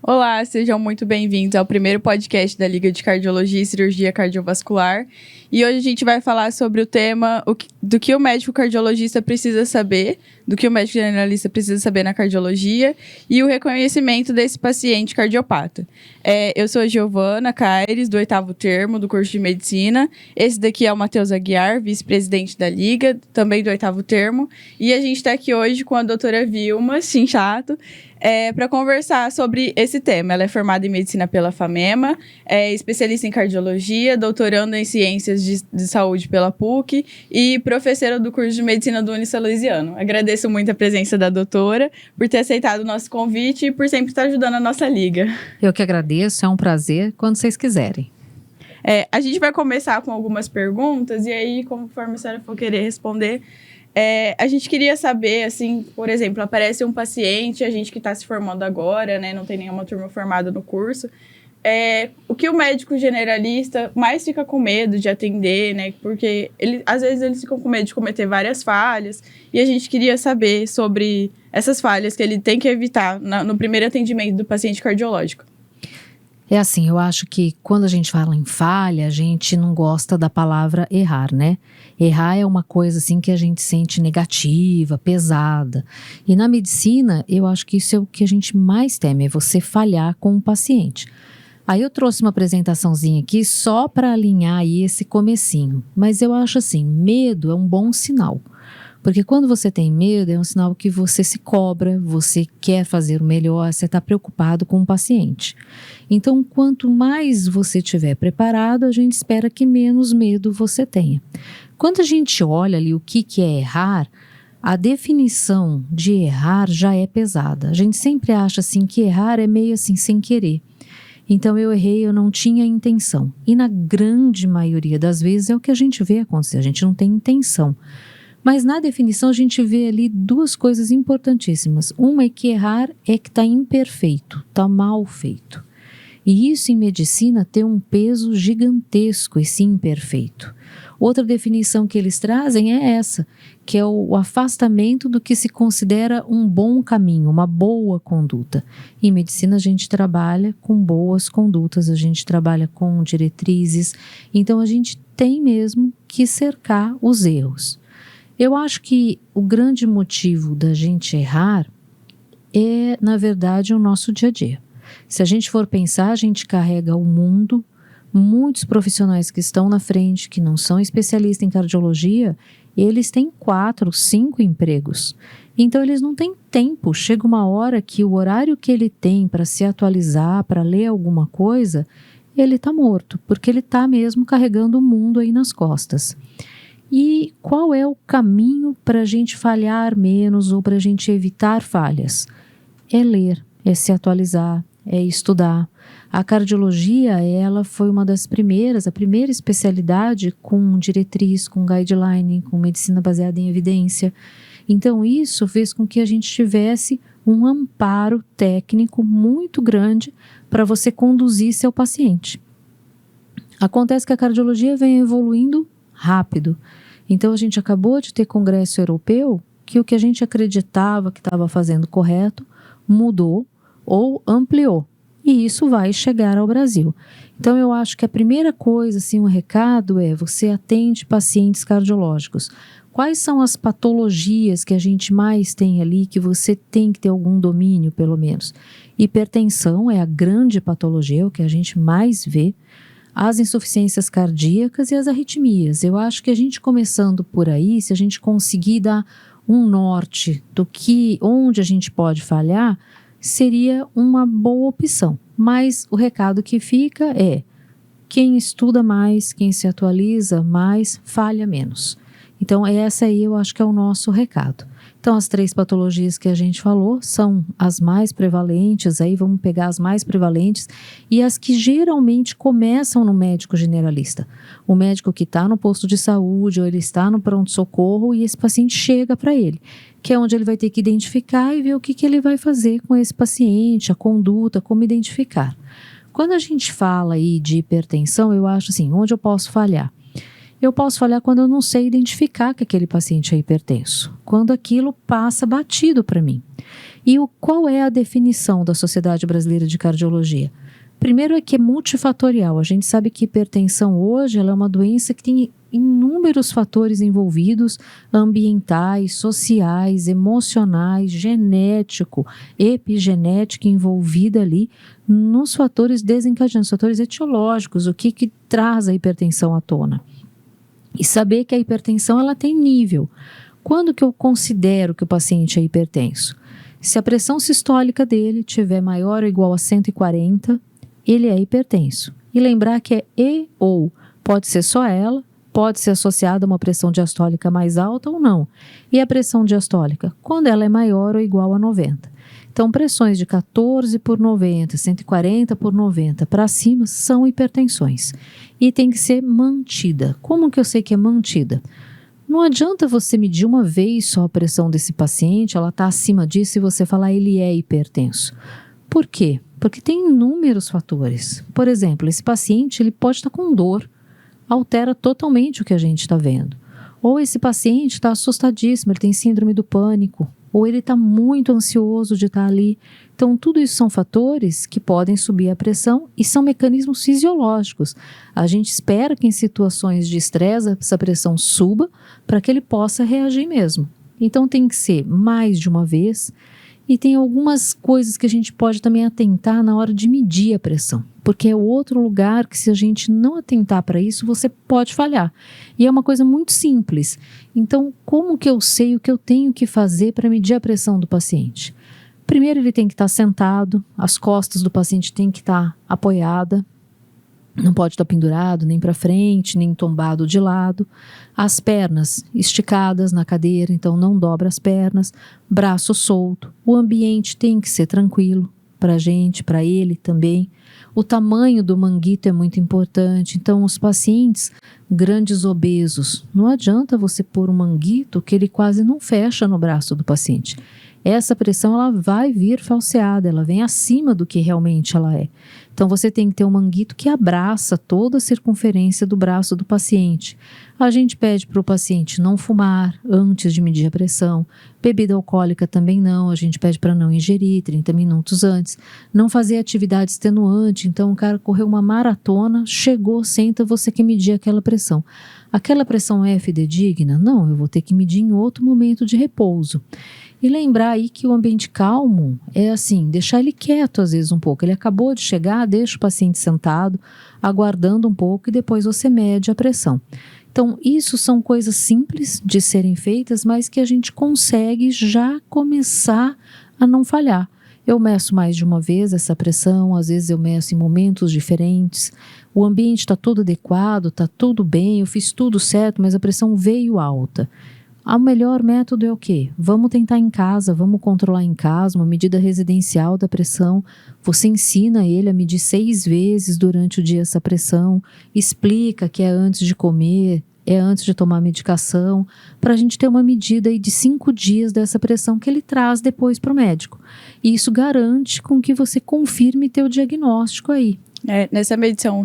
Olá, sejam muito bem-vindos ao primeiro podcast da Liga de Cardiologia e Cirurgia Cardiovascular. E hoje a gente vai falar sobre o tema do que o médico cardiologista precisa saber, do que o médico generalista precisa saber na cardiologia e o reconhecimento desse paciente cardiopata. Eu sou a Giovana Caires, do 8º termo do curso de Medicina. Esse daqui é o Matheus Aguiar, vice-presidente da Liga, também do 8º termo. E a gente está aqui hoje com a doutora Vilma Chinchato, para conversar sobre esse tema. Ela é formada em Medicina pela FAMEMA, é especialista em cardiologia, doutoranda em Ciências de Saúde pela PUC e professora do curso de Medicina do Unisalesiano. Agradeço muito a presença da doutora, por ter aceitado o nosso convite e por sempre estar ajudando a nossa liga. Eu que agradeço, é um prazer, quando vocês quiserem. A gente vai começar com algumas perguntas e aí, conforme a senhora for querer responder, a gente queria saber, assim, por exemplo, aparece um paciente, a gente que está se formando agora, né, não tem nenhuma turma formada no curso, o que o médico generalista mais fica com medo de atender, né, porque às vezes eles ficam com medo de cometer várias falhas, e a gente queria saber sobre essas falhas que ele tem que evitar no primeiro atendimento do paciente cardiológico. É assim, eu acho que quando a gente fala em falha, a gente não gosta da palavra errar, né? Errar é uma coisa assim que a gente sente negativa, pesada. E na medicina, eu acho que isso é o que a gente mais teme, é você falhar com o paciente. Aí eu trouxe uma apresentaçãozinha aqui só para alinhar aí esse comecinho. Mas eu acho assim, medo é um bom sinal. Porque quando você tem medo, é um sinal que você se cobra, você quer fazer o melhor, você está preocupado com o paciente. Então, quanto mais você estiver preparado, a gente espera que menos medo você tenha. Quando a gente olha ali o que é errar, a definição de errar já é pesada. A gente sempre acha assim que errar é meio assim sem querer. Então eu errei, eu não tinha intenção. E na grande maioria das vezes é o que a gente vê acontecer, a gente não tem intenção. Mas na definição a gente vê ali duas coisas importantíssimas. Uma é que errar é que está imperfeito, está mal feito. E isso em medicina tem um peso gigantesco, esse imperfeito. Outra definição que eles trazem é essa, que é o afastamento do que se considera um bom caminho, uma boa conduta. Em medicina a gente trabalha com boas condutas, a gente trabalha com diretrizes, então a gente tem mesmo que cercar os erros. Eu acho que o grande motivo da gente errar é, na verdade, o nosso dia a dia. Se a gente for pensar, a gente carrega o mundo, muitos profissionais que estão na frente, que não são especialistas em cardiologia, eles têm 4, 5 empregos. Então eles não têm tempo, chega uma hora que o horário que ele tem para se atualizar, para ler alguma coisa, ele está morto, porque ele está mesmo carregando o mundo aí nas costas. E qual é o caminho para a gente falhar menos ou para a gente evitar falhas? É ler, é se atualizar, é estudar. A cardiologia, ela foi uma das primeiras, a primeira especialidade com diretriz, com guideline, com medicina baseada em evidência. Então isso fez com que a gente tivesse um amparo técnico muito grande para você conduzir seu paciente. Acontece que a cardiologia vem evoluindo rápido. Então a gente acabou de ter congresso europeu que o que a gente acreditava que estava fazendo correto mudou ou ampliou. E isso vai chegar ao Brasil. Então eu acho que a primeira coisa, assim, um recado é você atende pacientes cardiológicos. Quais são as patologias que a gente mais tem ali que você tem que ter algum domínio, pelo menos? Hipertensão é a grande patologia, o que a gente mais vê. As insuficiências cardíacas e as arritmias. Eu acho que a gente começando por aí, se a gente conseguir dar um norte do onde a gente pode falhar, seria uma boa opção. Mas o recado que fica é, quem estuda mais, quem se atualiza mais, falha menos. Então essa aí eu acho que é o nosso recado. Então as 3 patologias que a gente falou são as mais prevalentes, aí vamos pegar as mais prevalentes e as que geralmente começam no médico generalista. O médico que está no posto de saúde ou ele está no pronto-socorro e esse paciente chega para ele, que é onde ele vai ter que identificar e ver o que ele vai fazer com esse paciente, a conduta, como identificar. Quando a gente fala aí de hipertensão, eu acho assim, onde eu posso falhar? Eu posso falhar quando eu não sei identificar que aquele paciente é hipertenso, quando aquilo passa batido para mim. E qual é a definição da Sociedade Brasileira de Cardiologia? Primeiro é que é multifatorial. A gente sabe que hipertensão hoje ela é uma doença que tem inúmeros fatores envolvidos, ambientais, sociais, emocionais, genético, epigenética envolvida ali nos fatores desencadeantes, fatores etiológicos, o que traz a hipertensão à tona. E saber que a hipertensão ela tem nível. Quando que eu considero que o paciente é hipertenso? Se a pressão sistólica dele tiver maior ou igual a 140, ele é hipertenso. E lembrar que é e ou, pode ser só ela, pode ser associada a uma pressão diastólica mais alta ou não. E a pressão diastólica? Quando ela é maior ou igual a 90. Então, pressões de 14 por 90, 140 por 90 para cima são hipertensões. E tem que ser mantida. Como que eu sei que é mantida? Não adianta você medir uma vez só a pressão desse paciente, ela está acima disso e você falar ele é hipertenso. Por quê? Porque tem inúmeros fatores. Por exemplo, esse paciente ele pode estar com dor, altera totalmente o que a gente está vendo. Ou esse paciente está assustadíssimo, ele tem síndrome do pânico, ou ele está muito ansioso de estar ali. Então, tudo isso são fatores que podem subir a pressão e são mecanismos fisiológicos. A gente espera que em situações de estresse essa pressão suba para que ele possa reagir mesmo. Então, tem que ser mais de uma vez. E tem algumas coisas que a gente pode também atentar na hora de medir a pressão, porque é outro lugar que se a gente não atentar para isso, você pode falhar. E é uma coisa muito simples. Então, como que eu sei o que eu tenho que fazer para medir a pressão do paciente? Primeiro, ele tem que estar sentado, as costas do paciente têm que estar apoiada, não pode estar pendurado nem para frente, nem tombado de lado. As pernas esticadas na cadeira, então não dobra as pernas. Braço solto. O ambiente tem que ser tranquilo para a gente, para ele também. O tamanho do manguito é muito importante. Então, os pacientes grandes obesos, não adianta você pôr um manguito que ele quase não fecha no braço do paciente. Essa pressão ela vai vir falseada, ela vem acima do que realmente ela é. Então você tem que ter um manguito que abraça toda a circunferência do braço do paciente. A gente pede para o paciente não fumar antes de medir a pressão, bebida alcoólica também não, a gente pede para não ingerir 30 minutos antes, não fazer atividade extenuante, então o cara correu uma maratona, chegou, senta, você quer medir aquela pressão. Aquela pressão é fidedigna? Não, eu vou ter que medir em outro momento de repouso. E lembrar aí que o ambiente calmo é assim, deixar ele quieto às vezes um pouco. Ele acabou de chegar, deixa o paciente sentado, aguardando um pouco e depois você mede a pressão. Então, isso são coisas simples de serem feitas, mas que a gente consegue já começar a não falhar. Eu meço mais de uma vez essa pressão, às vezes eu meço em momentos diferentes. O ambiente está todo adequado, está tudo bem, eu fiz tudo certo, mas a pressão veio alta. O melhor método é o quê? Vamos tentar em casa, vamos controlar em casa, uma medida residencial da pressão. Você ensina ele a medir 6 vezes durante o dia essa pressão, explica que é antes de comer, é antes de tomar medicação, para a gente ter uma medida aí de 5 dias dessa pressão que ele traz depois para o médico. E isso garante com que você confirme teu diagnóstico aí. Nessa medição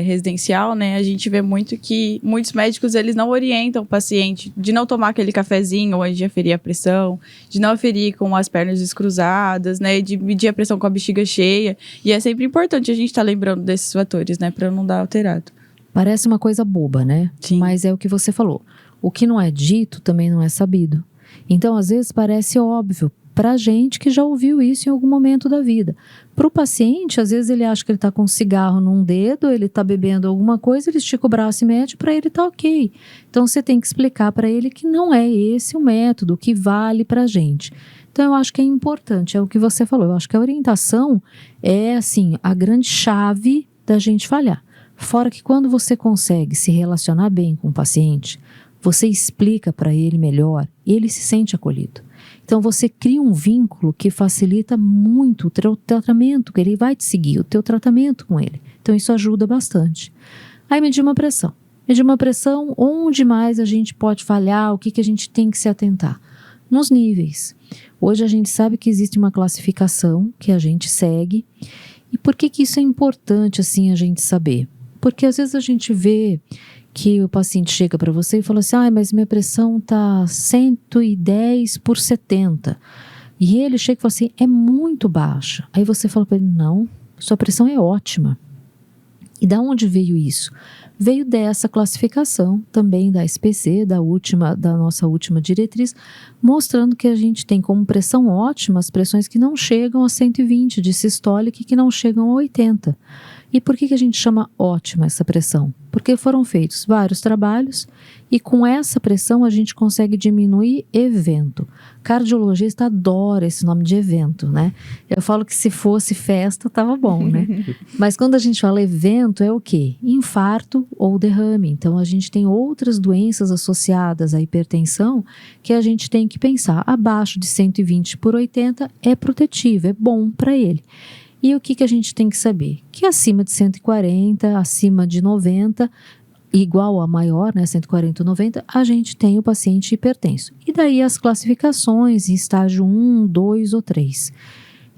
residencial, né, a gente vê muito que muitos médicos eles não orientam o paciente de não tomar aquele cafezinho antes de aferir a pressão, de não aferir com as pernas descruzadas, né, de medir a pressão com a bexiga cheia. E é sempre importante a gente estar lembrando desses fatores, né, para não dar alterado. Parece uma coisa boba, né? Sim. Mas é o que você falou. O que não é dito também não é sabido. Então, às vezes, parece óbvio para a gente que já ouviu isso em algum momento da vida. Para o paciente, às vezes ele acha que ele está com um cigarro num dedo, ele está bebendo alguma coisa, ele estica o braço e mede, para ele está ok. Então, você tem que explicar para ele que não é esse o método que vale para a gente. Então, eu acho que é importante, é o que você falou. Eu acho que a orientação é, assim, a grande chave da gente falhar. Fora que quando você consegue se relacionar bem com o paciente, você explica para ele melhor, ele se sente acolhido. Então você cria um vínculo que facilita muito o teu tratamento, que ele vai te seguir, o teu tratamento com ele. Então isso ajuda bastante. Aí medir uma pressão. Medir uma pressão, onde mais a gente pode falhar, o que a gente tem que se atentar? Nos níveis. Hoje a gente sabe que existe uma classificação que a gente segue. E por que isso é importante assim a gente saber? Porque às vezes a gente vê que o paciente chega para você e fala assim, mas minha pressão tá 110/70. E ele chega e fala assim, é muito baixa. Aí você fala para ele, não, sua pressão é ótima. E da onde veio isso? Veio dessa classificação também da SPC, da nossa última diretriz, mostrando que a gente tem como pressão ótima as pressões que não chegam a 120 de sistólica e que não chegam a 80. E por que a gente chama ótima essa pressão? Porque foram feitos vários trabalhos e com essa pressão a gente consegue diminuir evento. Cardiologista adora esse nome de evento, né? Eu falo que se fosse festa, tava bom, né? Mas quando a gente fala evento, é o quê? Infarto ou derrame. Então a gente tem outras doenças associadas à hipertensão que a gente tem que pensar. Abaixo de 120/80 é protetivo, é bom para ele. E o que a gente tem que saber? Que acima de 140, acima de 90, igual a maior, né, 140 ou 90, a gente tem o paciente hipertenso. E daí as classificações em estágio 1, 2 ou 3.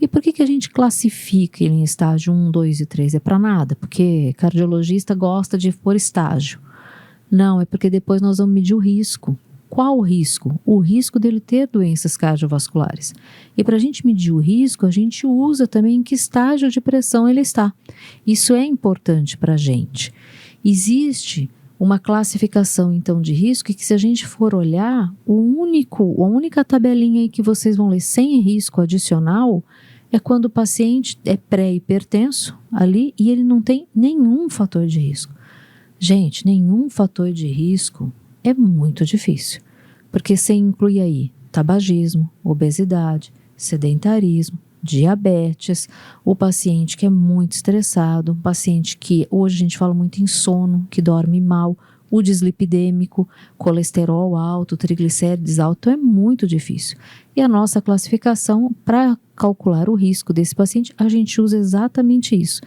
E por que a gente classifica ele em estágio 1, 2 e 3? É para nada, porque cardiologista gosta de pôr estágio. Não, é porque depois nós vamos medir o risco. Qual o risco? O risco dele ter doenças cardiovasculares. E para a gente medir o risco, a gente usa também em que estágio de pressão ele está. Isso é importante para a gente. Existe uma classificação, então, de risco que se a gente for olhar, a única tabelinha aí que vocês vão ler sem risco adicional é quando o paciente é pré-hipertenso ali e ele não tem nenhum fator de risco. Gente, nenhum fator de risco é muito difícil, porque você inclui aí tabagismo, obesidade, sedentarismo, diabetes, o paciente que é muito estressado, um paciente que hoje a gente fala muito em sono, que dorme mal, o dislipidêmico, colesterol alto, triglicérides alto, é muito difícil. E a nossa classificação, para calcular o risco desse paciente, a gente usa exatamente isso.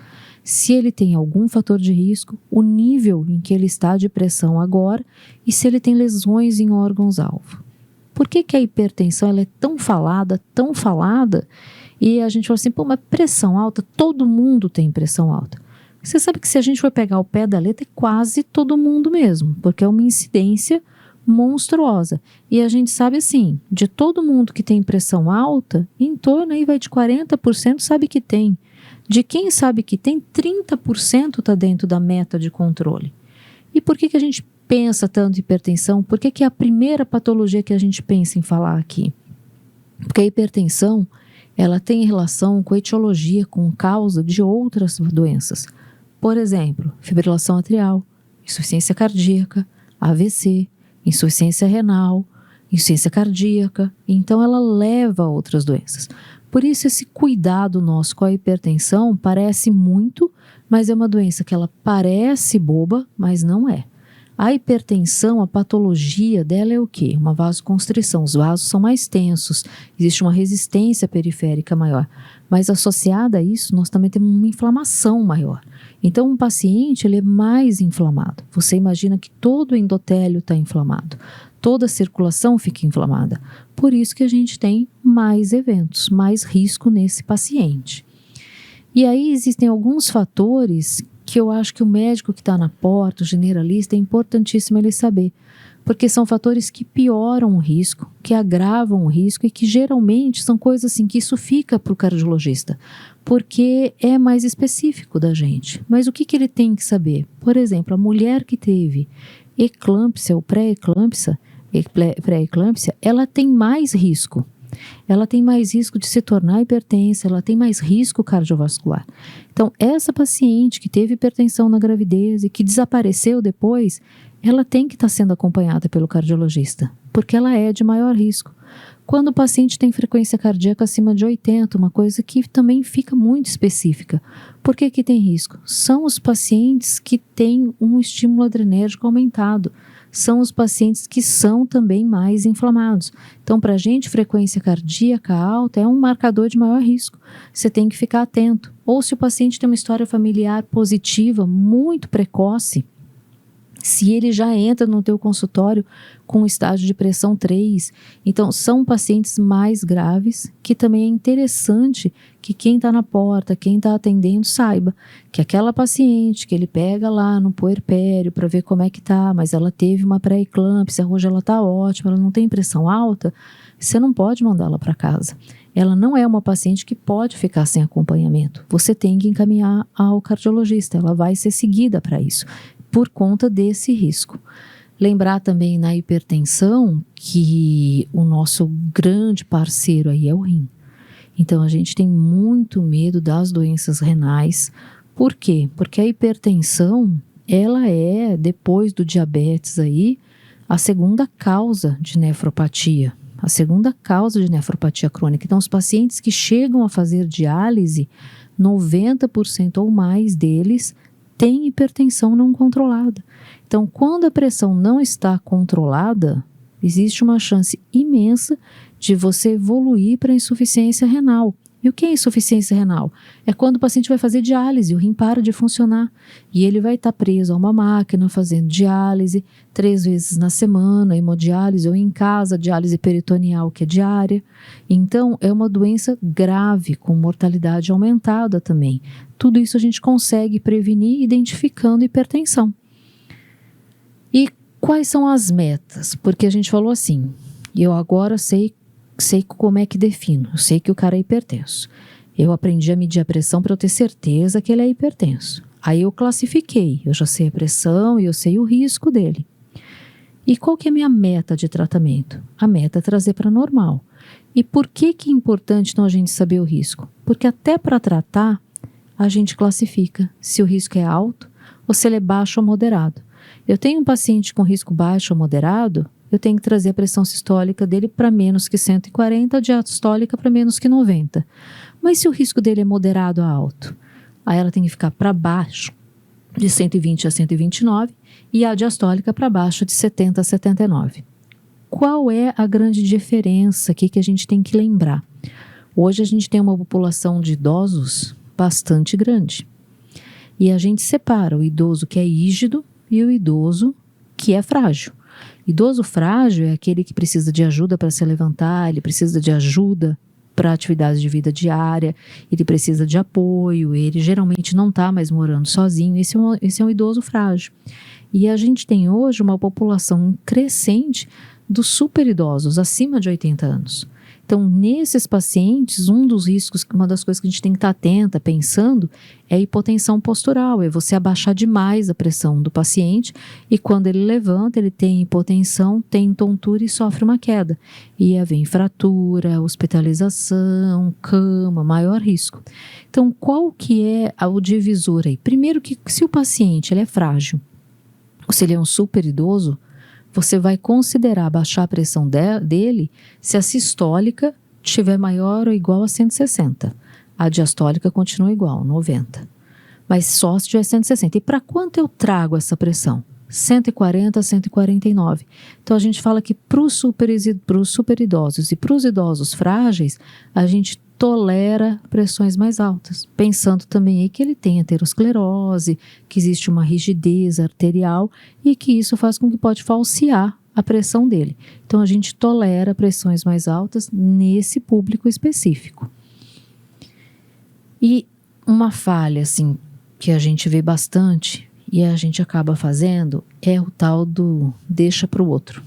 Se ele tem algum fator de risco, o nível em que ele está de pressão agora e se ele tem lesões em órgãos-alvo. Por que a hipertensão ela é tão falada e a gente fala assim, mas pressão alta, todo mundo tem pressão alta. Você sabe que se a gente for pegar o pé da letra, é quase todo mundo mesmo, porque é uma incidência monstruosa. E a gente sabe assim, de todo mundo que tem pressão alta, em torno aí vai de 40% sabe que tem. De quem sabe que tem, 30% está dentro da meta de controle. E por que a gente pensa tanto em hipertensão? Por que é a primeira patologia que a gente pensa em falar aqui? Porque a hipertensão, ela tem relação com a etiologia, com causa de outras doenças. Por exemplo, fibrilação atrial, insuficiência cardíaca, AVC, insuficiência renal, insuficiência cardíaca. Então ela leva a outras doenças. Por isso esse cuidado nosso com a hipertensão parece muito, mas é uma doença que ela parece boba, mas não é. A hipertensão, a patologia dela é o quê? Uma vasoconstrição. Os vasos são mais tensos, existe uma resistência periférica maior. Mas associada a isso, nós também temos uma inflamação maior. Então, um paciente ele é mais inflamado. Você imagina que todo o endotélio está inflamado. Toda a circulação fica inflamada. Por isso que a gente tem mais eventos, mais risco nesse paciente. E aí existem alguns fatores que eu acho que o médico que está na porta, o generalista, é importantíssimo ele saber. Porque são fatores que pioram o risco, que agravam o risco e que geralmente são coisas assim que isso fica para o cardiologista, porque é mais específico da gente. Mas o que ele tem que saber? Por exemplo, a mulher que teve eclâmpsia ou pré-eclâmpsia, ela tem mais risco. Ela tem mais risco de se tornar hipertensa, ela tem mais risco cardiovascular. Então, essa paciente que teve hipertensão na gravidez e que desapareceu depois, ela tem que estar sendo acompanhada pelo cardiologista, porque ela é de maior risco. Quando o paciente tem frequência cardíaca acima de 80, uma coisa que também fica muito específica. Por que tem risco? São os pacientes que têm um estímulo adrenérgico aumentado. São os pacientes que são também mais inflamados. Então, para a gente, frequência cardíaca alta é um marcador de maior risco. Você tem que ficar atento. Ou se o paciente tem uma história familiar positiva muito precoce, Se ele já entra no teu consultório com estágio de pressão 3, então são pacientes mais graves, que também é interessante que quem está na porta, quem está atendendo, saiba que aquela paciente que ele pega lá no puerpério para ver como é que tá, mas ela teve uma pré-eclâmpsia, hoje ela está ótima, ela não tem pressão alta, você não pode mandá-la para casa. Ela não é uma paciente que pode ficar sem acompanhamento. Você tem que encaminhar ao cardiologista, ela vai ser seguida para isso, por conta desse risco. Lembrar também na hipertensão que o nosso grande parceiro aí é o rim. Então a gente tem muito medo das doenças renais. Por quê? Porque a hipertensão, ela é, depois do diabetes aí, a segunda causa de nefropatia. A segunda causa de nefropatia crônica. Então os pacientes que chegam a fazer diálise, 90% ou mais deles tem hipertensão não controlada. Então, quando a pressão não está controlada, existe uma chance imensa de você evoluir para insuficiência renal. E o que é insuficiência renal? É quando o paciente vai fazer diálise, o rim para de funcionar e ele vai estar preso a uma máquina fazendo diálise 3 vezes na semana, hemodiálise ou em casa, diálise peritoneal que é diária. Então é uma doença grave com mortalidade aumentada também. Tudo isso a gente consegue prevenir identificando hipertensão. E quais são as metas? Porque a gente falou assim, eu agora sei como é que defino, eu sei que o cara é hipertenso. Eu aprendi a medir a pressão para eu ter certeza que ele é hipertenso. Aí eu classifiquei, eu já sei a pressão e eu sei o risco dele. E qual que é a minha meta de tratamento? A meta é trazer para normal. E por que é importante então a gente saber o risco? Porque até para tratar, a gente classifica se o risco é alto ou se ele é baixo ou moderado. Eu tenho um paciente com risco baixo ou moderado, eu tenho que trazer a pressão sistólica dele para menos que 140, a diastólica para menos que 90. Mas se o risco dele é moderado a alto, aí ela tem que ficar para baixo de 120 a 129 e a diastólica para baixo de 70 a 79. Qual é a grande diferença aqui que a gente tem que lembrar? Hoje a gente tem uma população de idosos bastante grande. E a gente separa o idoso que é rígido e o idoso que é frágil. Idoso frágil é aquele que precisa de ajuda para se levantar, ele precisa de ajuda para atividades de vida diária, ele precisa de apoio, ele geralmente não está mais morando sozinho, esse é um idoso frágil. E a gente tem hoje uma população crescente dos super idosos, acima de 80 anos. Então, nesses pacientes, um dos riscos, uma das coisas que a gente tem que estar atenta, pensando, é a hipotensão postural, é você abaixar demais a pressão do paciente e quando ele levanta, ele tem hipotensão, tem tontura e sofre uma queda. E aí vem fratura, hospitalização, cama, maior risco. Então, qual que é o divisor aí? Primeiro que se o paciente ele é frágil, ou se ele é um super idoso, você vai considerar baixar a pressão dele se a sistólica estiver maior ou igual a 160. A diastólica continua igual, 90. Mas só se tiver 160. E para quanto eu trago essa pressão? 140 a 149. Então a gente fala que para os super idosos e para os idosos frágeis, a gente tolera pressões mais altas, pensando também aí que ele tem aterosclerose, que existe uma rigidez arterial e que isso faz com que pode falsear a pressão dele. Então a gente tolera pressões mais altas nesse público específico. E uma falha assim que a gente vê bastante e a gente acaba fazendo é o tal do deixa para o outro.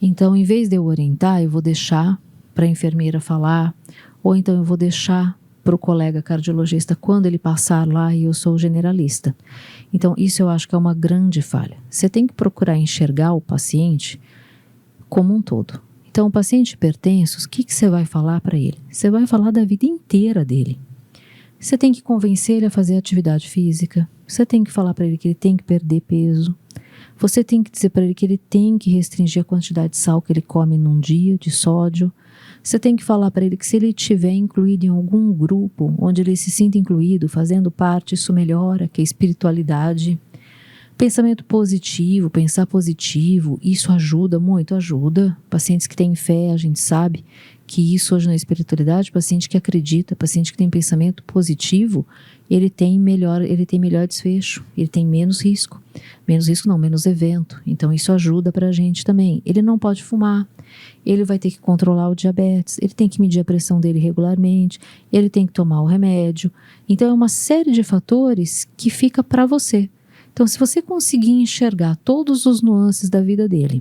Então, em vez de eu orientar, eu vou deixar para a enfermeira falar, ou então eu vou deixar para o colega cardiologista quando ele passar lá e eu sou generalista. Então, isso eu acho que é uma grande falha. Você tem que procurar enxergar o paciente como um todo. Então, o paciente hipertenso, o que você vai falar para ele? Você vai falar da vida inteira dele. Você tem que convencer ele a fazer atividade física, você tem que falar para ele que ele tem que perder peso, você tem que dizer para ele que ele tem que restringir a quantidade de sal que ele come num dia, de sódio. Você tem que falar para ele que se ele estiver incluído em algum grupo, onde ele se sinta incluído, fazendo parte, isso melhora, que é a espiritualidade. Pensamento positivo, pensar positivo, isso ajuda muito, ajuda. Pacientes que têm fé, a gente sabe que isso hoje na espiritualidade, paciente que acredita, paciente que tem pensamento positivo, ele tem melhor desfecho, ele tem menos risco não, menos evento. Então isso ajuda pra gente também. Ele não pode fumar, ele vai ter que controlar o diabetes, ele tem que medir a pressão dele regularmente, ele tem que tomar o remédio. Então é uma série de fatores que fica para você. Então se você conseguir enxergar todos os nuances da vida dele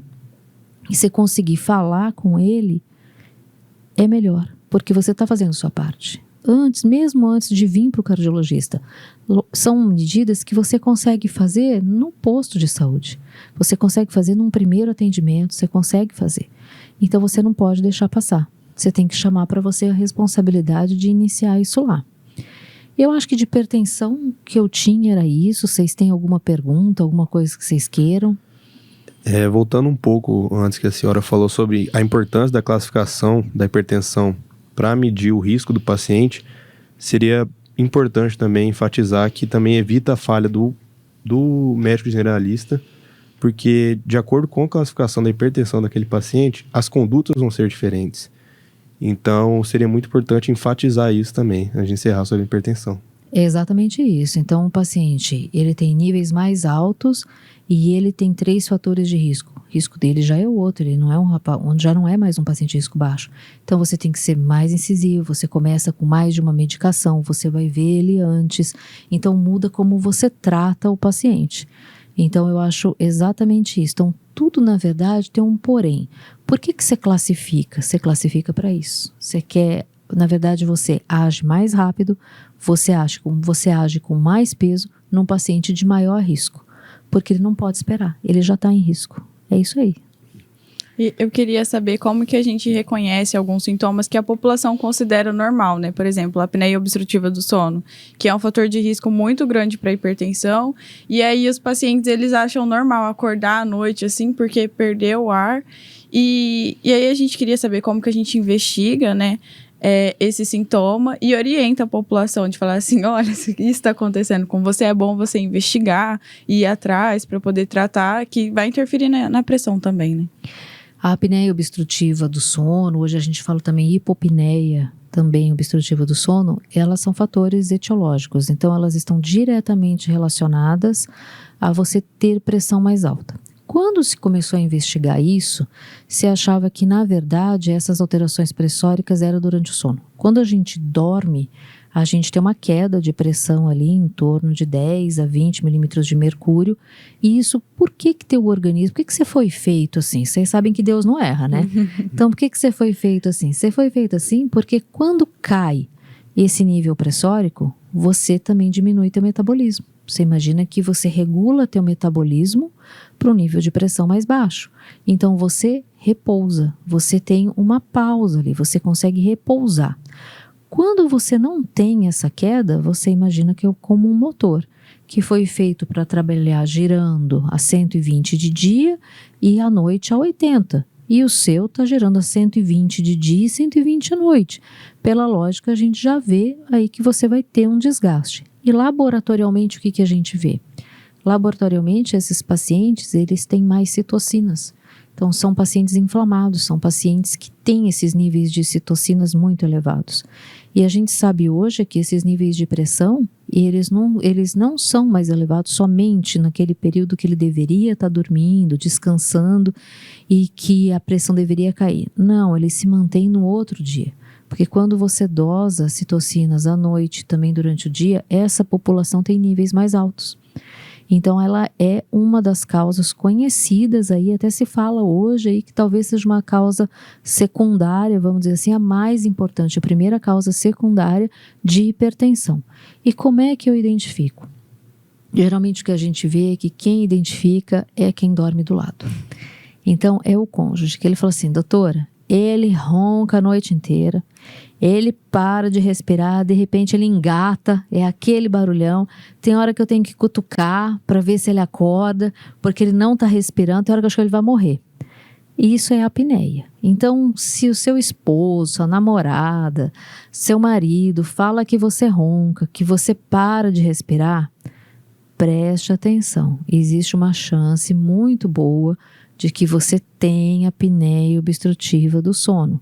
e você conseguir falar com ele, é melhor, porque você está fazendo sua parte. Mesmo antes de vir para o cardiologista, são medidas que você consegue fazer no posto de saúde. Você consegue fazer num primeiro atendimento, você consegue fazer. Então você não pode deixar passar. Você tem que chamar para você a responsabilidade de iniciar isso lá. Eu acho que de hipertensão que eu tinha era isso. Vocês têm alguma pergunta, alguma coisa que vocês queiram? Voltando um pouco antes que a senhora falou sobre a importância da classificação da hipertensão para medir o risco do paciente, seria importante também enfatizar que também evita a falha do médico generalista, porque de acordo com a classificação da hipertensão daquele paciente, as condutas vão ser diferentes. Então seria muito importante enfatizar isso também, antes de encerrar sobre a hipertensão. É exatamente isso. Então o paciente, ele tem níveis mais altos e ele tem 3 fatores de risco. O risco dele já é o outro, ele não é já não é mais um paciente de risco baixo. Então você tem que ser mais incisivo, você começa com mais de uma medicação, você vai ver ele antes. Então muda como você trata o paciente. Então eu acho exatamente isso. Então tudo na verdade tem um porém. Por que você classifica? Você classifica para isso. Você quer, na verdade você age mais rápido, você age com mais peso num paciente de maior risco. Porque ele não pode esperar, ele já está em risco. É isso aí. E eu queria saber como que a gente reconhece alguns sintomas que a população considera normal, né? Por exemplo, a apneia obstrutiva do sono, que é um fator de risco muito grande para hipertensão. E aí os pacientes, eles acham normal acordar à noite, assim, porque perdeu o ar. E aí a gente queria saber como que a gente investiga, né? Esse sintoma e orienta a população de falar assim, olha, isso está acontecendo com você, é bom você investigar e ir atrás para poder tratar, que vai interferir na pressão também, né? A apneia obstrutiva do sono, hoje a gente fala também hipopneia, também obstrutiva do sono, elas são fatores etiológicos, então elas estão diretamente relacionadas a você ter pressão mais alta. Quando se começou a investigar isso, se achava que, na verdade, essas alterações pressóricas eram durante o sono. Quando a gente dorme, a gente tem uma queda de pressão ali em torno de 10 a 20 milímetros de mercúrio. E isso, por que teu organismo, por que você foi feito assim? Vocês sabem que Deus não erra, né? Então, por que você foi feito assim? Você foi feito assim porque quando cai esse nível pressórico, você também diminui teu metabolismo. Você imagina que você regula teu metabolismo para um nível de pressão mais baixo. Então você repousa, você tem uma pausa ali, você consegue repousar. Quando você não tem essa queda, você imagina que é como um motor que foi feito para trabalhar girando a 120 de dia e à noite a 80. E o seu está gerando a 120 de dia e 120 à noite. Pela lógica, a gente já vê aí que você vai ter um desgaste. E laboratorialmente, o que a gente vê? Laboratorialmente, esses pacientes, eles têm mais citocinas. Então, são pacientes inflamados, são pacientes que têm esses níveis de citocinas muito elevados. E a gente sabe hoje que esses níveis de pressão, eles não são mais elevados somente naquele período que ele deveria estar dormindo, descansando e que a pressão deveria cair. Não, ele se mantém no outro dia. Porque quando você dosa citocinas à noite, também durante o dia, essa população tem níveis mais altos. Então ela é uma das causas conhecidas aí, até se fala hoje aí que talvez seja uma causa secundária, vamos dizer assim, a mais importante, a primeira causa secundária de hipertensão. E como é que eu identifico? Geralmente o que a gente vê é que quem identifica é quem dorme do lado. Então é o cônjuge, que ele fala assim, doutora, ele ronca a noite inteira, ele para de respirar, de repente ele engata, é aquele barulhão, tem hora que eu tenho que cutucar para ver se ele acorda, porque ele não está respirando, tem hora que eu acho que ele vai morrer. E isso é apneia. Então, se o seu esposo, sua namorada, seu marido fala que você ronca, que você para de respirar, preste atenção, existe uma chance muito boa de que você tenha apneia obstrutiva do sono.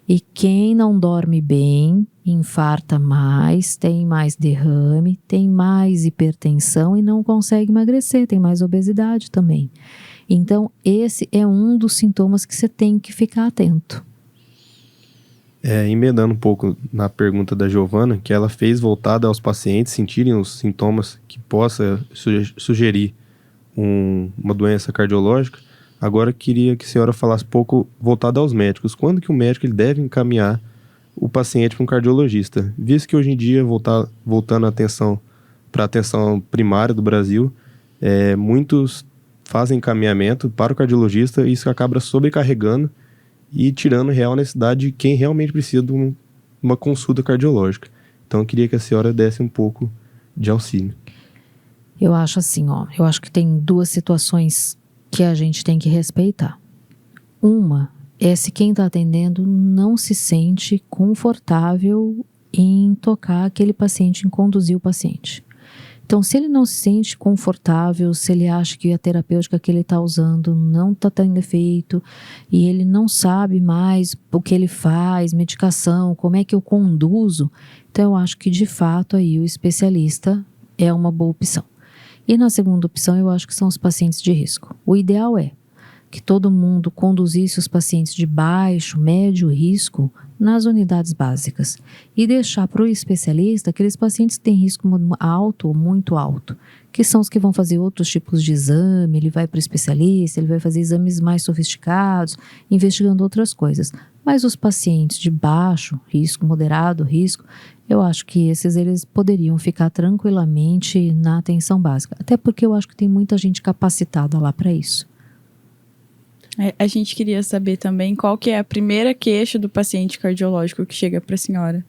E quem não dorme bem, infarta mais, tem mais derrame, tem mais hipertensão e não consegue emagrecer, tem mais obesidade também. Então, esse é um dos sintomas que você tem que ficar atento. Emendando um pouco na pergunta da Giovana, que ela fez voltada aos pacientes sentirem os sintomas que possa sugerir uma doença cardiológica. Agora queria que a senhora falasse um pouco voltada aos médicos. Quando que o médico ele deve encaminhar o paciente para um cardiologista? Visto que hoje em dia, voltando a atenção para a atenção primária do Brasil, muitos fazem encaminhamento para o cardiologista e isso acaba sobrecarregando e tirando real necessidade de quem realmente precisa de uma consulta cardiológica. Então eu queria que a senhora desse um pouco de auxílio. Eu acho assim, eu acho que tem duas situações que a gente tem que respeitar. Uma é se quem está atendendo não se sente confortável em tocar aquele paciente, em conduzir o paciente. Então, se ele não se sente confortável, se ele acha que a terapêutica que ele está usando não está tendo efeito e ele não sabe mais o que ele faz, medicação, como é que eu conduzo, então eu acho que de fato aí o especialista é uma boa opção. E na segunda opção eu acho que são os pacientes de risco. O ideal é que todo mundo conduzisse os pacientes de baixo, médio risco nas unidades básicas e deixar para o especialista aqueles pacientes que têm risco alto ou muito alto, que são os que vão fazer outros tipos de exame, ele vai para o especialista, ele vai fazer exames mais sofisticados, investigando outras coisas. Mas os pacientes de baixo risco, moderado risco, eu acho que esses eles poderiam ficar tranquilamente na atenção básica, até porque eu acho que tem muita gente capacitada lá para isso. A gente queria saber também qual que é a primeira queixa do paciente cardiológico que chega para a senhora.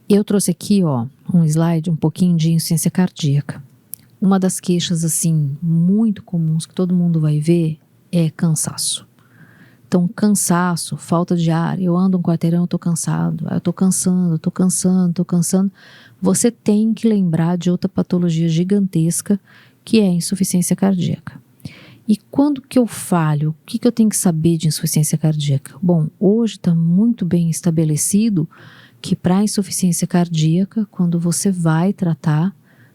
Eu trouxe aqui, um slide, um pouquinho de insuficiência cardíaca. Uma das queixas, assim, muito comuns que todo mundo vai ver é cansaço. Então, cansaço, falta de ar, eu ando um quarteirão, eu tô cansado, eu tô cansando. Você tem que lembrar de outra patologia gigantesca que é a insuficiência cardíaca. E quando que eu falho? O que eu tenho que saber de insuficiência cardíaca? Bom, hoje está muito bem estabelecido que para insuficiência cardíaca, quando você vai tratar,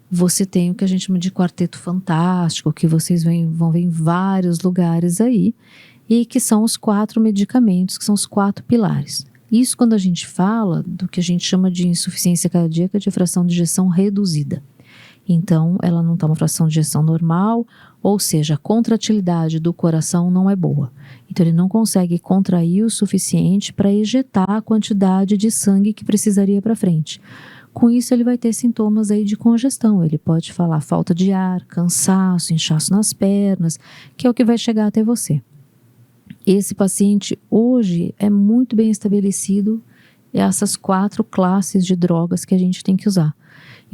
você tem o que a gente chama de quarteto fantástico, que vocês vão ver em vários lugares aí, e que são os 4 medicamentos, que são os 4 pilares. Isso quando a gente fala do que a gente chama de insuficiência cardíaca de fração de ejeção reduzida. Então, ela não está uma fração de ejeção normal, ou seja, a contratilidade do coração não é boa. Então, ele não consegue contrair o suficiente para ejetar a quantidade de sangue que precisaria para frente. Com isso, ele vai ter sintomas aí de congestão. Ele pode falar falta de ar, cansaço, inchaço nas pernas, que é o que vai chegar até você. Esse paciente, hoje, é muito bem estabelecido essas 4 classes de drogas que a gente tem que usar.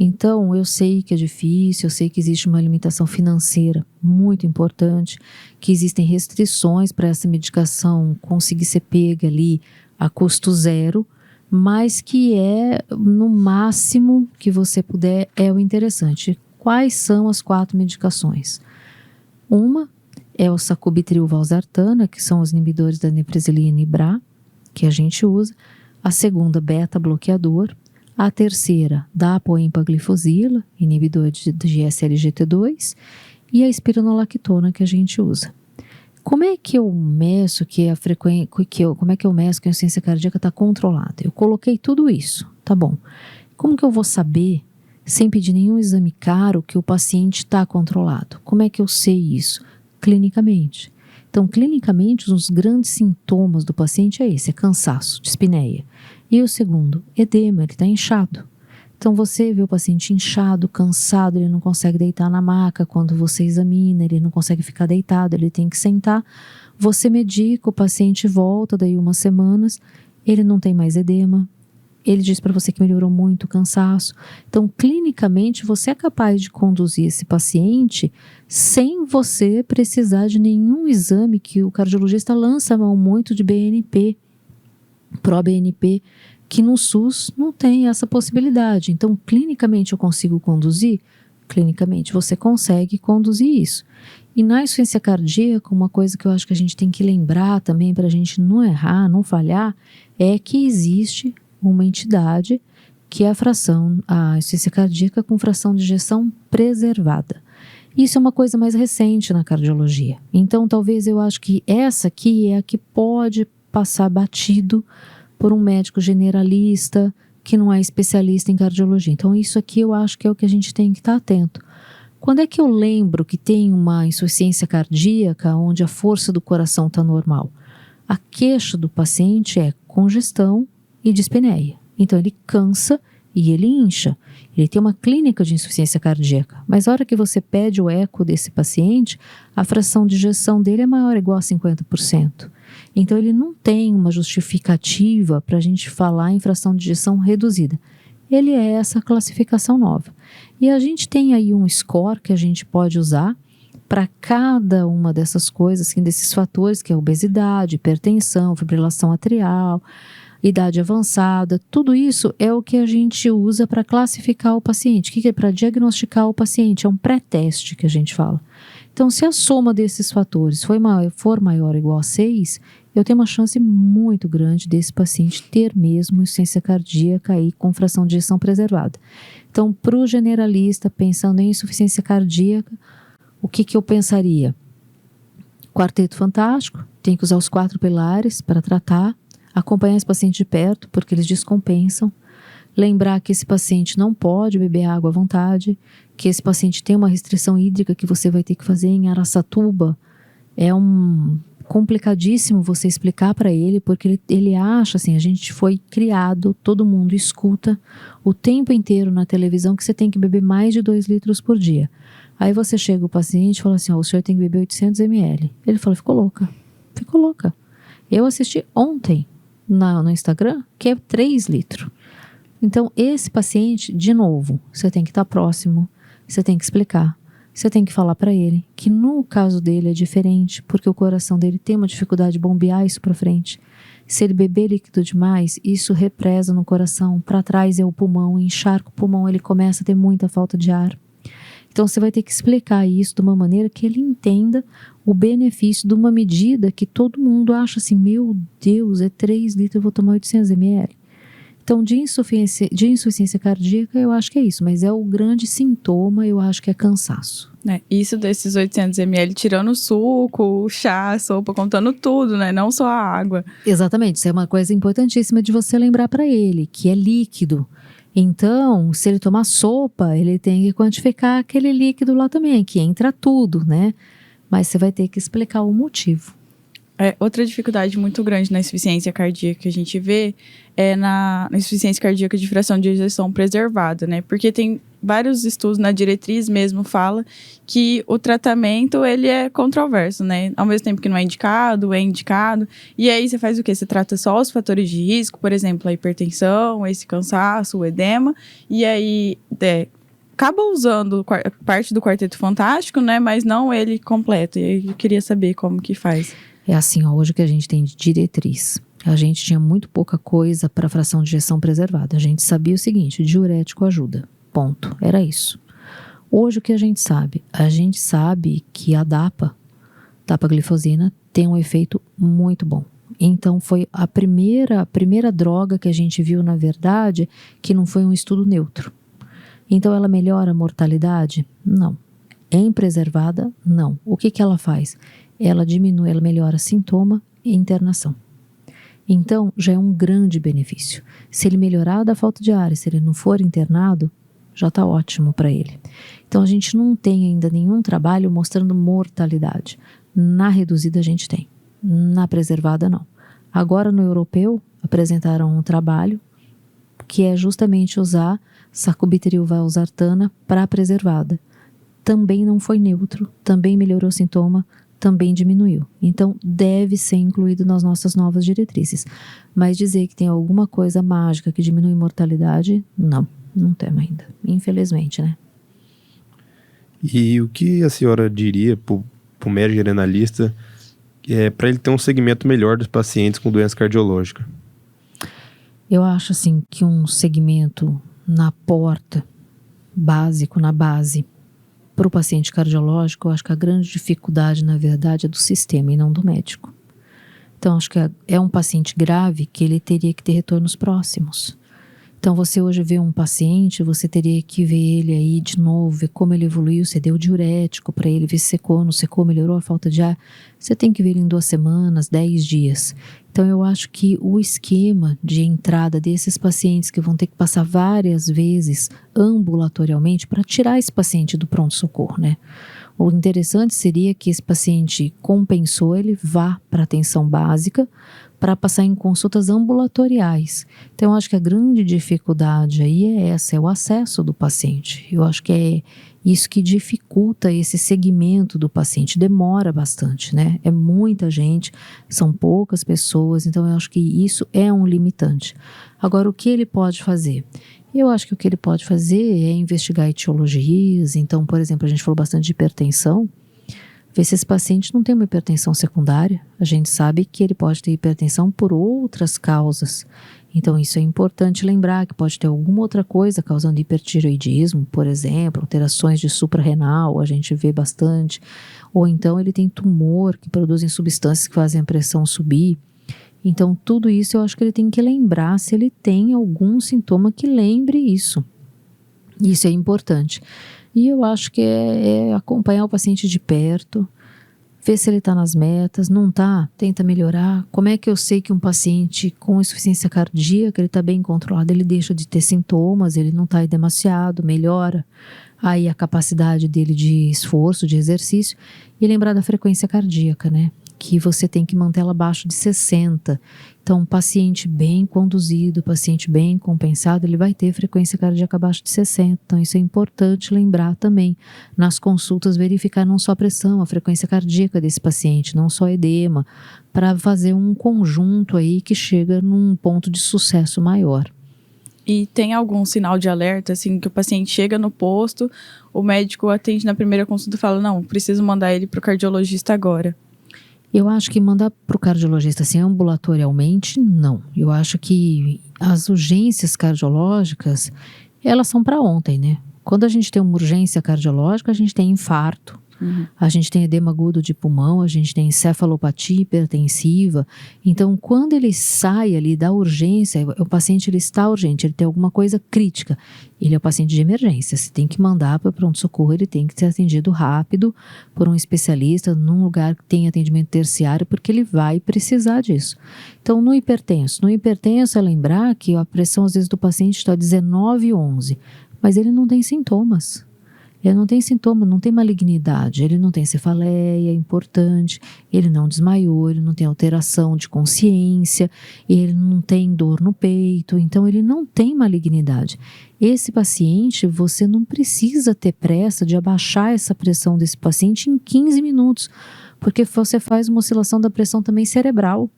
Então, eu sei que é difícil, eu sei que existe uma limitação financeira muito importante, que existem restrições para essa medicação conseguir ser pega ali a custo zero, mas que no máximo que você puder, é o interessante. Quais são as 4 medicações? Uma é o sacubitril/valsartana, que são os inibidores da neprisilina e BRA, que a gente usa. A segunda, beta-bloqueador. A terceira, da apoempaglifosila, inibidor de SLGT2, e a espironolactona que a gente usa. Como é que eu meço que a frequência, como é que eu meço que a insuficiência cardíaca está controlada? Eu coloquei tudo isso, tá bom. Como que eu vou saber, sem pedir nenhum exame caro, que o paciente está controlado? Como é que eu sei isso? Clinicamente. Então, clinicamente, os grandes sintomas do paciente é esse, é cansaço, dispneia. E o segundo, edema, ele está inchado. Então, você vê o paciente inchado, cansado, ele não consegue deitar na maca. Quando você examina, ele não consegue ficar deitado, ele tem que sentar. Você medica, o paciente volta daí umas semanas, ele não tem mais edema. Ele diz para você que melhorou muito o cansaço. Então, clinicamente, você é capaz de conduzir esse paciente sem você precisar de nenhum exame que o cardiologista lança a mão muito de BNP, pró-BNP, que no SUS não tem essa possibilidade. Então, clinicamente eu consigo conduzir? Clinicamente você consegue conduzir isso. E na insuficiência cardíaca, uma coisa que eu acho que a gente tem que lembrar também para a gente não errar, não falhar, é que existe uma entidade que é a insuficiência cardíaca com fração de ejeção preservada. Isso é uma coisa mais recente na cardiologia. Então, talvez eu acho que essa aqui é a que pode passar batido por um médico generalista que não é especialista em cardiologia. Então, isso aqui eu acho que é o que a gente tem que estar atento. Quando é que eu lembro que tem uma insuficiência cardíaca onde a força do coração está normal? A queixa do paciente é congestão e dispneia. Então ele cansa e ele incha. Ele tem uma clínica de insuficiência cardíaca. Mas a hora que você pede o eco desse paciente, a fração de ejeção dele é maior ou igual a 50%. Então ele não tem uma justificativa para a gente falar em fração de ejeção reduzida. Ele é essa classificação nova. E a gente tem aí um score que a gente pode usar para cada uma dessas coisas, assim, desses fatores, que é obesidade, hipertensão, fibrilação atrial, idade avançada. Tudo isso é o que a gente usa para classificar o paciente. O que é para diagnosticar o paciente? É um pré-teste que a gente fala. Então, se a soma desses fatores for maior ou igual a 6, eu tenho uma chance muito grande desse paciente ter mesmo insuficiência cardíaca aí com fração de ejeção preservada. Então, para o generalista, pensando em insuficiência cardíaca, o que eu pensaria? Quarteto fantástico, tem que usar os 4 pilares para tratar, acompanhar esse paciente de perto, porque eles descompensam, lembrar que esse paciente não pode beber água à vontade, que esse paciente tem uma restrição hídrica que você vai ter que fazer em Araçatuba. É complicadíssimo você explicar para ele, porque ele acha assim, a gente foi criado, todo mundo escuta o tempo inteiro na televisão que você tem que beber mais de 2 litros por dia. Aí você chega o paciente e fala assim, o senhor tem que beber 800 ml. Ele fala, ficou louca. Eu assisti ontem no Instagram, que é 3 litros. Então, esse paciente, de novo, você tem que estar próximo, você tem que explicar, você tem que falar para ele que no caso dele é diferente, porque o coração dele tem uma dificuldade de bombear isso para frente. Se ele beber líquido demais, isso represa no coração, para trás é o pulmão, encharca o pulmão, ele começa a ter muita falta de ar. Então você vai ter que explicar isso de uma maneira que ele entenda o benefício de uma medida que todo mundo acha assim, meu Deus, é 3 litros, eu vou tomar 800 ml. Então de insuficiência cardíaca eu acho que é isso, mas é o grande sintoma, eu acho que é cansaço. Isso desses 800 ml, tirando o suco, o chá, a sopa, contando tudo, né? Não só a água. Exatamente, isso é uma coisa importantíssima de você lembrar para ele, que é líquido. Então, se ele tomar sopa, ele tem que quantificar aquele líquido lá também, que entra tudo, né? Mas você vai ter que explicar o motivo. Outra dificuldade muito grande na insuficiência cardíaca que a gente vê é na insuficiência cardíaca de fração de ejeção preservada, né? Porque tem vários estudos, na diretriz mesmo fala que o tratamento, ele é controverso, né? Ao mesmo tempo que não é indicado, é indicado. E aí você faz o quê? Você trata só os fatores de risco, por exemplo, a hipertensão, esse cansaço, o edema, e aí acaba usando parte do quarteto fantástico, né? Mas não ele completo. E aí eu queria saber como que faz. É assim, ó, hoje que a gente tem de diretriz, a gente tinha muito pouca coisa para fração de ejeção preservada. A gente sabia o seguinte, diurético ajuda, ponto, era isso. Hoje o que a gente sabe? A gente sabe que a dapaglifosina, tem um efeito muito bom. Então foi a primeira droga que a gente viu, na verdade, que não foi um estudo neutro. Então ela melhora a mortalidade? Não. Em preservada? Não. O que ela faz? Ela melhora sintoma e internação. Então, já é um grande benefício. Se ele melhorar da falta de ar e se ele não for internado, já está ótimo para ele. Então, a gente não tem ainda nenhum trabalho mostrando mortalidade. Na reduzida a gente tem, na preservada não. Agora, no europeu, apresentaram um trabalho que é justamente usar sacubitril valsartana para a preservada. Também não foi neutro, também melhorou o sintoma, também diminuiu. Então, deve ser incluído nas nossas novas diretrizes. Mas dizer que tem alguma coisa mágica que diminui mortalidade, não temos ainda. Infelizmente, né? E o que a senhora diria para o médico generalista para ele ter um segmento melhor dos pacientes com doença cardiológica? Eu acho assim que um segmento na porta, básico, na base, para o paciente cardiológico, eu acho que a grande dificuldade, na verdade, é do sistema e não do médico. Então, acho que é um paciente grave que ele teria que ter retornos próximos. Então, você hoje vê um paciente, você teria que ver ele aí de novo, ver como ele evoluiu, você deu diurético para ele, ver se secou, não secou, melhorou a falta de ar. Você tem que ver ele em 2 semanas, 10 dias. Então, eu acho que o esquema de entrada desses pacientes que vão ter que passar várias vezes ambulatorialmente para tirar esse paciente do pronto-socorro, né? O interessante seria que esse paciente compensou, ele vá para a atenção básica para passar em consultas ambulatoriais. Então, eu acho que a grande dificuldade aí é essa, é o acesso do paciente. Eu acho que é isso que dificulta esse segmento do paciente, demora bastante, né? É muita gente, são poucas pessoas, então eu acho que isso é um limitante. Agora, o que ele pode fazer? Eu acho que o que ele pode fazer é investigar etiologias. Então, por exemplo, a gente falou bastante de hipertensão, ver se esse paciente não tem uma hipertensão secundária. A gente sabe que ele pode ter hipertensão por outras causas. Então, isso é importante lembrar, que pode ter alguma outra coisa causando hipertireoidismo, por exemplo, alterações de suprarrenal, a gente vê bastante. Ou então ele tem tumor que produzem substâncias que fazem a pressão subir. Então, tudo isso eu acho que ele tem que lembrar se ele tem algum sintoma que lembre isso. Isso é importante. E eu acho que é acompanhar o paciente de perto, ver se ele está nas metas, não está, tenta melhorar. Como é que eu sei que um paciente com insuficiência cardíaca, ele está bem controlado, ele deixa de ter sintomas, ele não está demasiado, melhora aí a capacidade dele de esforço, de exercício, e lembrar da frequência cardíaca, né? Que você tem que manter ela abaixo de 60. Então, um paciente bem conduzido, paciente bem compensado, ele vai ter frequência cardíaca abaixo de 60. Então, isso é importante lembrar também. Nas consultas, verificar não só a pressão, a frequência cardíaca desse paciente, não só edema, para fazer um conjunto aí que chega num ponto de sucesso maior. E tem algum sinal de alerta, assim, que o paciente chega no posto, o médico atende na primeira consulta e fala, não, preciso mandar ele para o cardiologista agora? Eu acho que mandar para o cardiologista assim, ambulatorialmente, não. Eu acho que as urgências cardiológicas, elas são para ontem, né? Quando a gente tem uma urgência cardiológica, a gente tem infarto, a gente tem edema agudo de pulmão, a gente tem encefalopatia hipertensiva. Então, quando ele sai ali da urgência, o paciente ele está urgente, ele tem alguma coisa crítica, ele é o paciente de emergência, você tem que mandar para o pronto-socorro, ele tem que ser atendido rápido por um especialista, num lugar que tem atendimento terciário, porque ele vai precisar disso. Então, no hipertenso é lembrar que a pressão às vezes do paciente está 19/11, mas ele não tem sintomas. Ele não tem sintoma, não tem malignidade, ele não tem cefaleia, é importante, ele não desmaiou, ele não tem alteração de consciência, ele não tem dor no peito, então ele não tem malignidade. Esse paciente, você não precisa ter pressa de abaixar essa pressão desse paciente em 15 minutos, porque você faz uma oscilação da pressão também cerebral.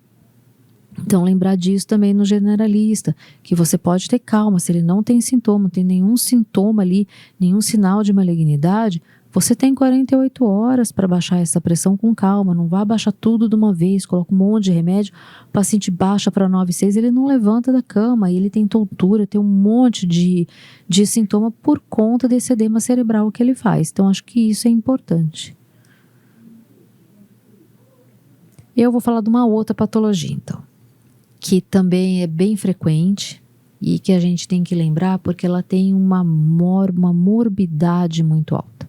Então, lembrar disso também no generalista, que você pode ter calma, se ele não tem sintoma, não tem nenhum sintoma ali, nenhum sinal de malignidade, você tem 48 horas para baixar essa pressão com calma, não vá baixar tudo de uma vez, coloca um monte de remédio, o paciente baixa para 9,6, ele não levanta da cama, ele tem tontura, tem um monte de sintoma por conta desse edema cerebral que ele faz. Então, acho que isso é importante. Eu vou falar de uma outra patologia, então, que também é bem frequente e que a gente tem que lembrar porque ela tem uma morbidade muito alta,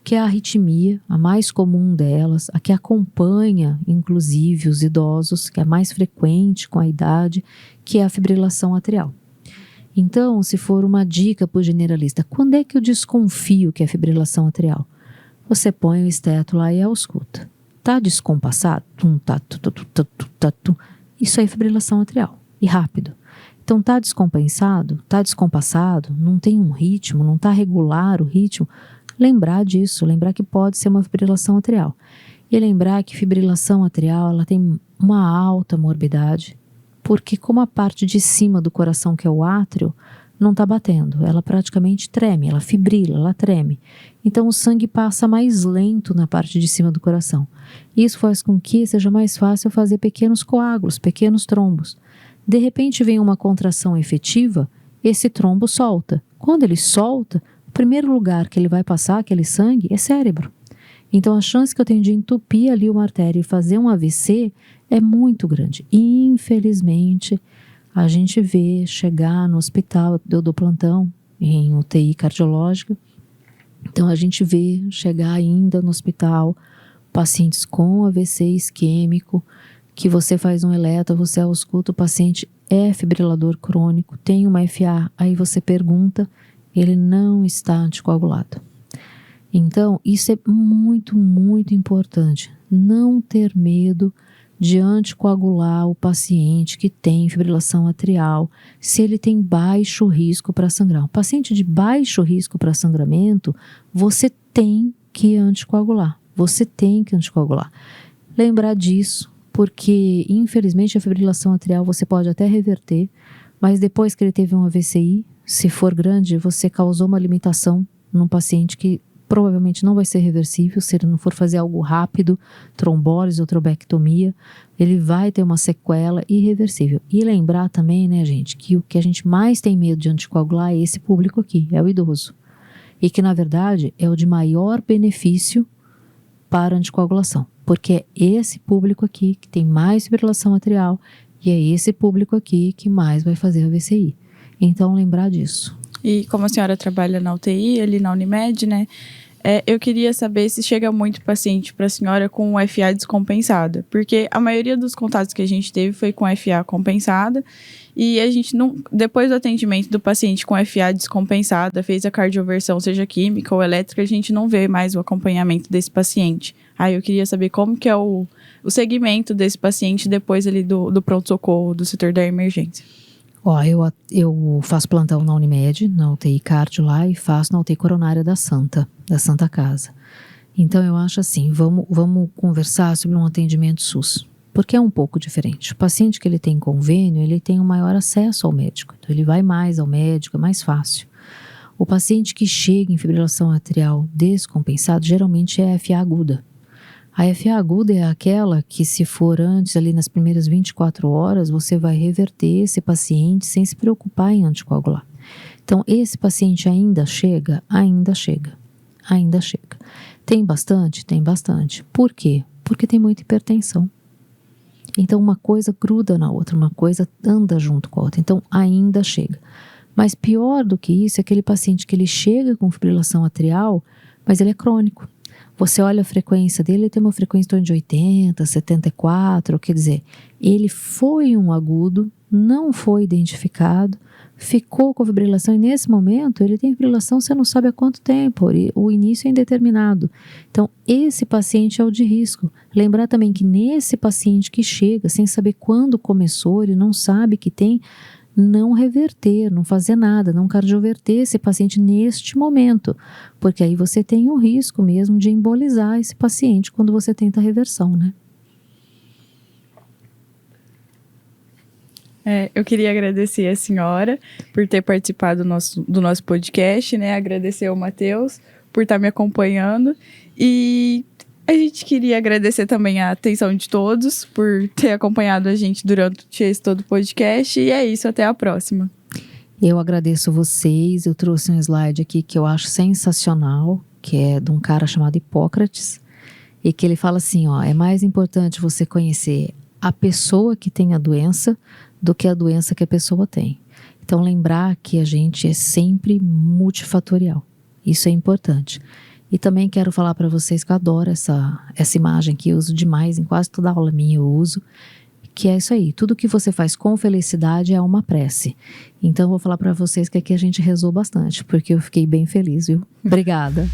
que é a arritmia, a mais comum delas, a que acompanha inclusive os idosos, que é a mais frequente com a idade, que é a fibrilação atrial. Então, se for uma dica para o generalista, quando é que eu desconfio que é fibrilação atrial? Você põe o esteto lá e ausculta. Tá descompassado? Isso aí é fibrilação atrial, e rápido. Então, tá descompassado, não tem um ritmo, não tá regular o ritmo, lembrar disso, lembrar que pode ser uma fibrilação atrial. E lembrar que fibrilação atrial, ela tem uma alta morbidade, porque como a parte de cima do coração, que é o átrio, não está batendo, ela praticamente treme, ela fibrila, ela treme. Então o sangue passa mais lento na parte de cima do coração. Isso faz com que seja mais fácil fazer pequenos coágulos, pequenos trombos. De repente vem uma contração efetiva, esse trombo solta. Quando ele solta, o primeiro lugar que ele vai passar aquele sangue é cérebro. Então, a chance que eu tenho de entupir ali uma artéria e fazer um AVC é muito grande. Infelizmente, a gente vê chegar no hospital, eu dou plantão em UTI cardiológica, então a gente vê chegar ainda no hospital pacientes com AVC isquêmico, que você faz um eletro, você ausculta, o paciente é fibrilador crônico, tem uma FA, aí você pergunta, ele não está anticoagulado. Então, isso é muito, muito importante. Não ter medo de anticoagular o paciente que tem fibrilação atrial, se ele tem baixo risco para sangrar. Um paciente de baixo risco para sangramento, você tem que anticoagular. Você tem que anticoagular. Lembrar disso, porque infelizmente a fibrilação atrial você pode até reverter, mas depois que ele teve um AVCI, se for grande, você causou uma limitação num paciente que provavelmente não vai ser reversível, se ele não for fazer algo rápido, trombólise ou trombectomia, ele vai ter uma sequela irreversível. E lembrar também, né, gente, que o que a gente mais tem medo de anticoagular é esse público aqui, é o idoso. E que, na verdade, é o de maior benefício para a anticoagulação, porque é esse público aqui que tem mais fibrilação atrial e é esse público aqui que mais vai fazer AVCI. Então, lembrar disso. E como a senhora trabalha na UTI, ali na Unimed, né? Eu queria saber se chega muito paciente para a senhora com FA descompensada. Porque a maioria dos contatos que a gente teve foi com FA compensada. E a gente não, depois do atendimento do paciente com FA descompensada, fez a cardioversão, seja química ou elétrica, a gente não vê mais o acompanhamento desse paciente. Aí eu queria saber como que é o segmento desse paciente depois ali do pronto-socorro, do setor da emergência. Ó, eu faço plantão na Unimed, na UTI cardio lá, e faço na UTI coronária da Santa Casa. Então eu acho assim, vamos conversar sobre um atendimento SUS, porque é um pouco diferente. O paciente que ele tem convênio, ele tem um maior acesso ao médico, então ele vai mais ao médico, é mais fácil. O paciente que chega em fibrilação atrial descompensado, geralmente é FA aguda. A FA aguda é aquela que, se for antes, ali nas primeiras 24 horas, você vai reverter esse paciente sem se preocupar em anticoagular. Então, esse paciente ainda chega. Tem bastante? Tem bastante. Por quê? Porque tem muita hipertensão. Então, uma coisa gruda na outra, uma coisa anda junto com a outra. Então, ainda chega. Mas pior do que isso é aquele paciente que ele chega com fibrilação atrial, mas ele é crônico. Você olha a frequência dele, ele tem uma frequência em torno de 80, 74, quer dizer, ele foi um agudo, não foi identificado, ficou com a fibrilação e nesse momento ele tem fibrilação, você não sabe há quanto tempo, o início é indeterminado. Então, esse paciente é o de risco. Lembrar também que nesse paciente que chega sem saber quando começou, ele não sabe que tem, não reverter, não fazer nada, não cardioverter esse paciente neste momento, porque aí você tem um risco mesmo de embolizar esse paciente quando você tenta a reversão, né? Eu queria agradecer a senhora por ter participado do nosso podcast, né? Agradecer ao Matheus por estar me acompanhando e a gente queria agradecer também a atenção de todos por ter acompanhado a gente durante esse todo o podcast. E é isso, até a próxima. Eu agradeço vocês. Eu trouxe um slide aqui que eu acho sensacional, que é de um cara chamado Hipócrates, e que ele fala assim, ó, é mais importante você conhecer a pessoa que tem a doença do que a doença que a pessoa tem. Então, lembrar que a gente é sempre multifatorial. Isso é importante. E também quero falar para vocês que eu adoro essa imagem que eu uso demais, em quase toda aula minha eu uso, que é isso aí, tudo que você faz com felicidade é uma prece. Então eu vou falar para vocês que aqui a gente rezou bastante, porque eu fiquei bem feliz, viu? Obrigada.